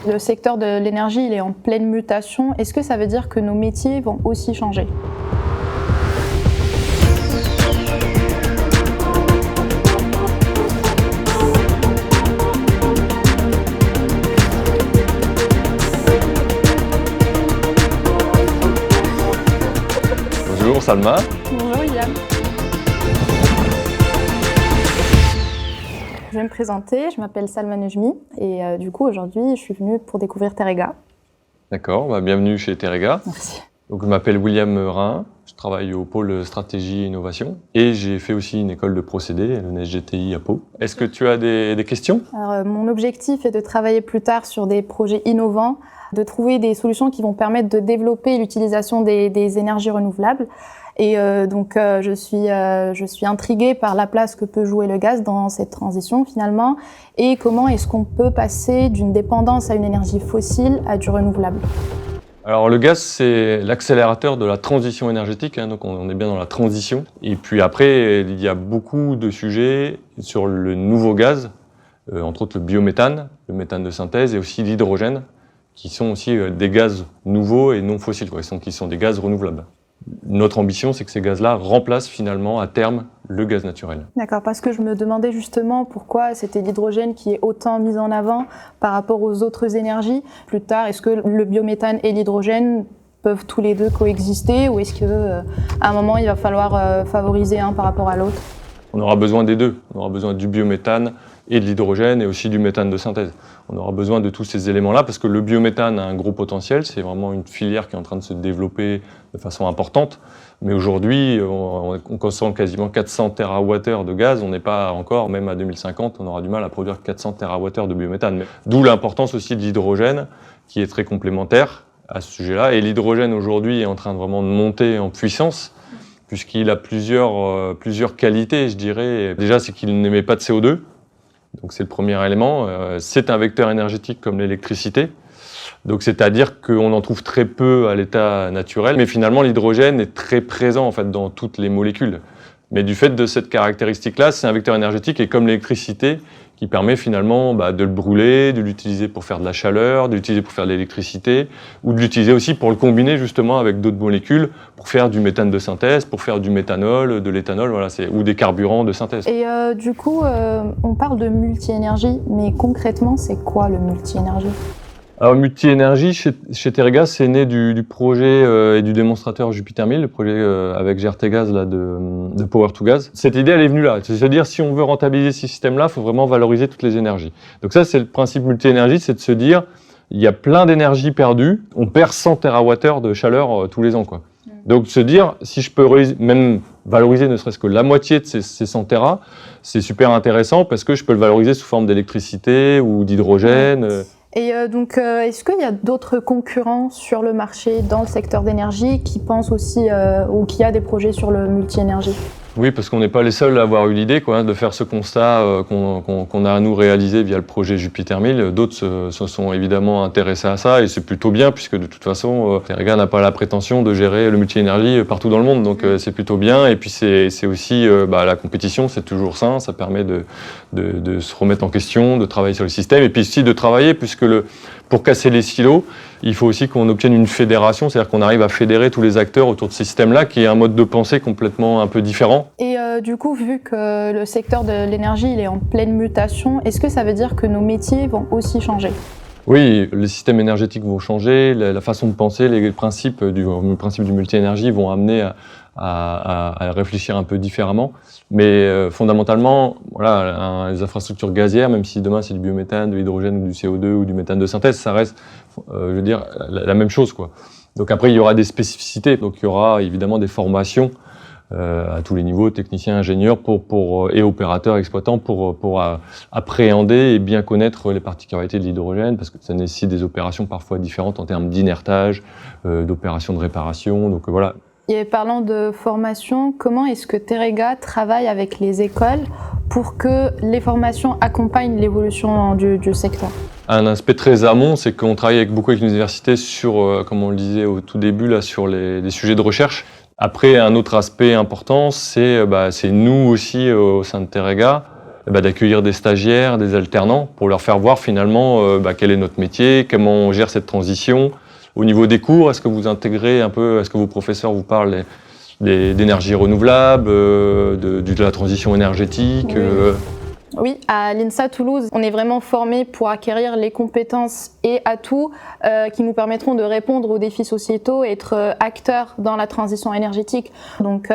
Le secteur de l'énergie, il est en pleine mutation. Est-ce que ça veut dire que nos métiers vont aussi changer ? Bonjour Salma. Bonjour William. Je vais me présenter, je m'appelle Salma Nejmi et du coup aujourd'hui je suis venue pour découvrir Terega. D'accord, bienvenue chez Terega. Merci. Donc, je m'appelle William Rhin, je travaille au pôle stratégie et innovation et j'ai fait aussi une école de procédés, l'ENSGTI à Pau. Est-ce que tu as des questions ? Alors, mon objectif est de travailler plus tard sur des projets innovants, de trouver des solutions qui vont permettre de développer l'utilisation des énergies renouvelables. Et je suis intriguée par la place que peut jouer le gaz dans cette transition finalement et comment est-ce qu'on peut passer d'une dépendance à une énergie fossile à du renouvelable. Alors le gaz, c'est l'accélérateur de la transition énergétique, donc on est bien dans la transition. Et puis après, il y a beaucoup de sujets sur le nouveau gaz, entre autres le biométhane, le méthane de synthèse et aussi l'hydrogène, qui sont aussi des gaz nouveaux et non fossiles, qui sont des gaz renouvelables. Notre ambition, c'est que ces gaz-là remplacent finalement à terme le gaz naturel. D'accord, parce que je me demandais justement pourquoi c'était l'hydrogène qui est autant mis en avant par rapport aux autres énergies. Plus tard, est-ce que le biométhane et l'hydrogène peuvent tous les deux coexister ou est-ce qu'à un moment, il va falloir favoriser un par rapport à l'autre ? On aura besoin des deux. On aura besoin du biométhane et de l'hydrogène et aussi du méthane de synthèse. On aura besoin de tous ces éléments-là parce que le biométhane a un gros potentiel. C'est vraiment une filière qui est en train de se développer de façon importante. Mais aujourd'hui, on consomme quasiment 400 TWh de gaz. On n'est pas encore, même à 2050, on aura du mal à produire 400 TWh de biométhane. D'où l'importance aussi de l'hydrogène qui est très complémentaire à ce sujet-là. Et l'hydrogène aujourd'hui est en train de vraiment monter en puissance puisqu'il a plusieurs qualités, je dirais. Déjà, c'est qu'il n'émet pas de CO2. Donc c'est le premier élément. C'est un vecteur énergétique comme l'électricité. Donc c'est-à-dire qu'on en trouve très peu à l'état naturel. Mais finalement, l'hydrogène est très présent en fait dans toutes les molécules. Mais du fait de cette caractéristique-là, c'est un vecteur énergétique et comme l'électricité, qui permet finalement de le brûler, de l'utiliser pour faire de la chaleur, de l'utiliser pour faire de l'électricité, ou de l'utiliser aussi pour le combiner justement avec d'autres molécules, pour faire du méthane de synthèse, pour faire du méthanol, de l'éthanol, ou des carburants de synthèse. Et du coup, on parle de multi-énergie, mais concrètement, c'est quoi le multi-énergie ? Alors, multi-énergie, chez Terega, c'est né du projet et du démonstrateur Jupiter 1000, le projet avec GRTgaz de Power2Gas. Cette idée, elle est venue là. C'est-à-dire, si on veut rentabiliser ces systèmes-là, il faut vraiment valoriser toutes les énergies. Donc ça, c'est le principe multi-énergie, c'est de se dire, il y a plein d'énergie perdue, on perd 100 TWh de chaleur tous les ans, quoi. Donc, se dire, si je peux même valoriser ne serait-ce que la moitié de ces 100 Tera, c'est super intéressant parce que je peux le valoriser sous forme d'électricité ou d'hydrogène. Et est-ce qu'il y a d'autres concurrents sur le marché dans le secteur d'énergie qui pensent aussi ou qui a des projets sur le multi-énergie ? Oui, parce qu'on n'est pas les seuls à avoir eu l'idée de faire ce constat qu'on a à nous réaliser via le projet Jupiter 1000. D'autres se sont évidemment intéressés à ça et c'est plutôt bien puisque de toute façon, Terega n'a pas la prétention de gérer le multi-énergie partout dans le monde. Donc c'est plutôt bien et puis c'est aussi la compétition, c'est toujours sain, ça permet de se remettre en question, de travailler sur le système et puis aussi de travailler puisque pour casser les silos, il faut aussi qu'on obtienne une fédération, c'est-à-dire qu'on arrive à fédérer tous les acteurs autour de ce système-là, qui est un mode de pensée complètement un peu différent. Et du coup, vu que le secteur de l'énergie il est en pleine mutation, est-ce que ça veut dire que nos métiers vont aussi changer ? Oui, les systèmes énergétiques vont changer, la façon de penser, les principes du multi-énergie vont amener à réfléchir un peu différemment. Mais fondamentalement, les infrastructures gazières, même si demain c'est du biométhane, de l'hydrogène ou du CO2 ou du méthane de synthèse, ça reste, la même chose, quoi. Donc après, il y aura des spécificités. Donc il y aura évidemment des formations à tous les niveaux, techniciens, ingénieurs et opérateurs, exploitants, pour appréhender et bien connaître les particularités de l'hydrogène, parce que ça nécessite des opérations parfois différentes en termes d'inertage, d'opérations de réparation. Donc voilà. Et parlant de formation, comment est-ce que Terega travaille avec les écoles pour que les formations accompagnent l'évolution du secteur ? Un aspect très amont, c'est qu'on travaille beaucoup avec l'université sur, comme on le disait au tout début, sur les sujets de recherche. Après, un autre aspect important, c'est nous aussi, au sein de Terega, d'accueillir des stagiaires, des alternants, pour leur faire voir finalement quel est notre métier, comment on gère cette transition. Au niveau des cours, est-ce que vous intégrez un peu, est-ce que vos professeurs vous parlent d'énergie renouvelable, de la transition énergétique? Oui, à l'INSA Toulouse, on est vraiment formé pour acquérir les compétences et atouts qui nous permettront de répondre aux défis sociétaux et être acteurs dans la transition énergétique. Donc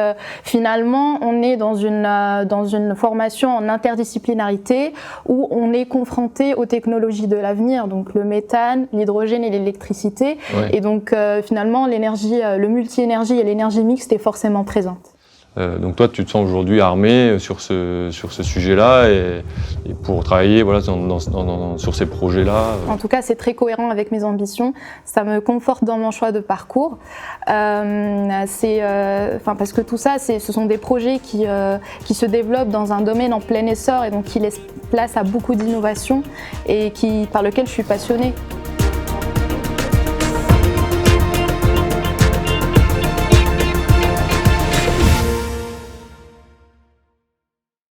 finalement, on est dans une formation en interdisciplinarité où on est confronté aux technologies de l'avenir, donc le méthane, l'hydrogène et l'électricité. Ouais. Et donc finalement, l'énergie, le multi-énergie et l'énergie mixte est forcément présente. Donc toi, tu te sens aujourd'hui armé sur ce sujet-là et pour travailler voilà, sur ces projets-là. En tout cas, c'est très cohérent avec mes ambitions. Ça me conforte dans mon choix de parcours. Parce que tout ça, ce sont des projets qui se développent dans un domaine en plein essor et donc qui laissent place à beaucoup d'innovation et par lequel je suis passionnée.